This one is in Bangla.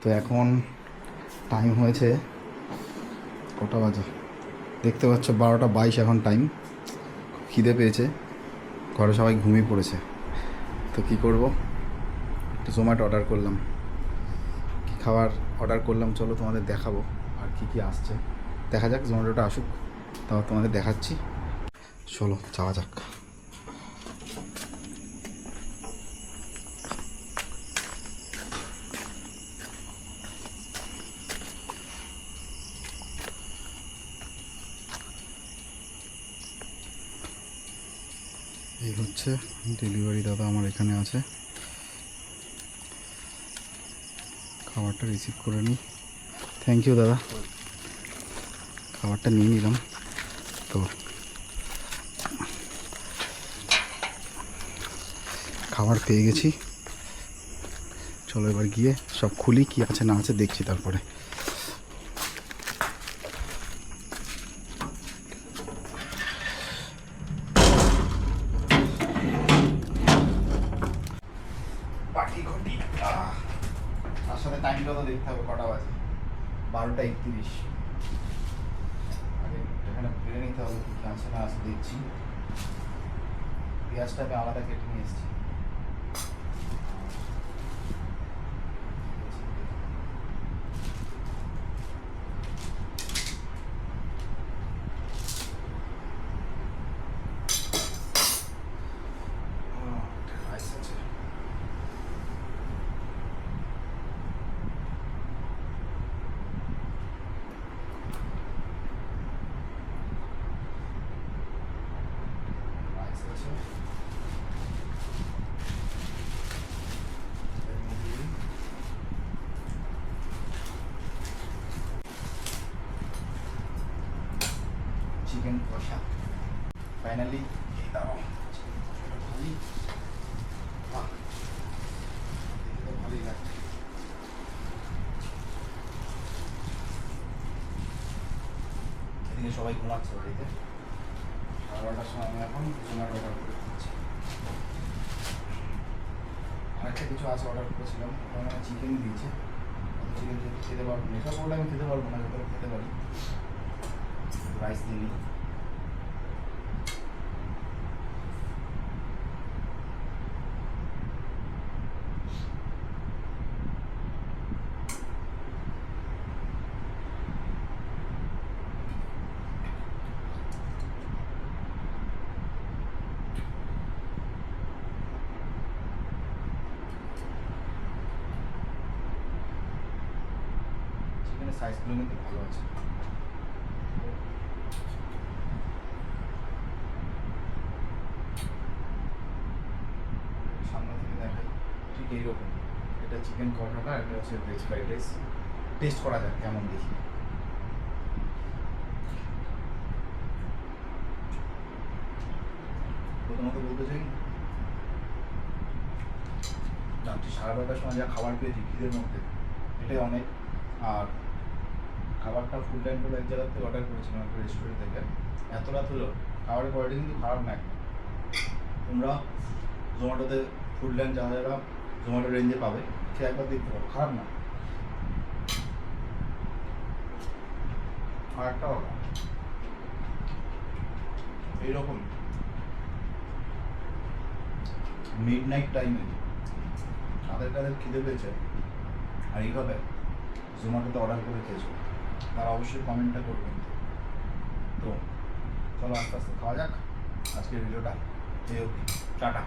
তো এখন টাইম হয়েছে কটা বাজে দেখতে পাচ্ছ, 12:22 এখন টাইম। খিদে পেয়েছে, ঘরে সবাই ঘুমিয়ে পড়েছে। তো কি করব, একটু জোম্যাটো অর্ডার করলাম। কী খাবার অর্ডার করলাম চলো তোমাদের দেখাবো, আর কি কি আসছে দেখা যাক। জোম্যাটোটা আসুক, তারপর তোমাদের দেখাচ্ছি। চলো যাওয়া যাক। এই হচ্ছে ডেলিভারি দাদা আমার এখানে আছে, খাবারটা রিসিভ করে নিই। থ্যাংক ইউ দাদা, খাবারটা নিয়ে নিলাম। তো খাবার পেয়ে গেছি, চলো এবার গিয়ে সব খুলি, কি আছে না আছে দেখছি তারপরে। তার সাথে টাইমটা তো দেখতে হবে, কটা বাজে, 12:31। আগে এখানে ফিরে নিতে হবে কি আছে না আছে দেখছি। পেঁয়াজটা আমি আলাদা কেটে নিয়ে এসেছি। চিকেন কষা ফাইনালি দাঁড়াও, ভালোই লাগছে। এদিকে সবাই ঘুমাচ্ছে বাড়িতে, 12টার সময় আমি এখন জোম্যাটো অর্ডার করে দিচ্ছি। আরেকটা কিছু আছে অর্ডার করেছিলাম, ওটা মানে চিকেন দিয়েছে। চিকেন যেহেতু খেতে পারবো না, এটা বললে আমি খেতে পারবো না, যতটা খেতে পারি। রাইস দিয়ে নিই। চিকেনের সাইজগুলো কিন্তু ভালো আছে। সামনে থেকে দেখাই, ঠিক এইরকম। এটা চিকেন কষাটা, এটা হচ্ছে ভেজ ফ্রাইড রাইস। টেস্ট করা যাক কেমন দেখি। প্রথমত বলতে চাই, রাত্রি 12:30টার সময় যা খাবার পেয়েছি খিদের মধ্যে, এটাই অনেক। আর খাবারটা ফুল টাইম করে এক জায়গার থেকে অর্ডার করেছিলাম, একটা রেস্টুরেন্ট থেকে। এত রাত হলো, খাবারের কোয়ালিটি কিন্তু খারাপ না। তোমরা জোম্যাটোতে ফুড লাইন যারা যারা জোম্যাটো রেঞ্জে পাবে, খেয়ে একবার দেখতে পারো, খারাপ না। আর একটা কথা, এইরকম মিড নাইট টাইমে তাদের কাদের খিদে পেয়েছে আর এইভাবে জোম্যাটোতে অর্ডার করে খেয়েছো, তারা অবশ্যই কমেন্টটা করবেন। তো চলো আস্তে আস্তে খাওয়া যাক। আজকের ভিডিওটা এই অবধি, টাটা।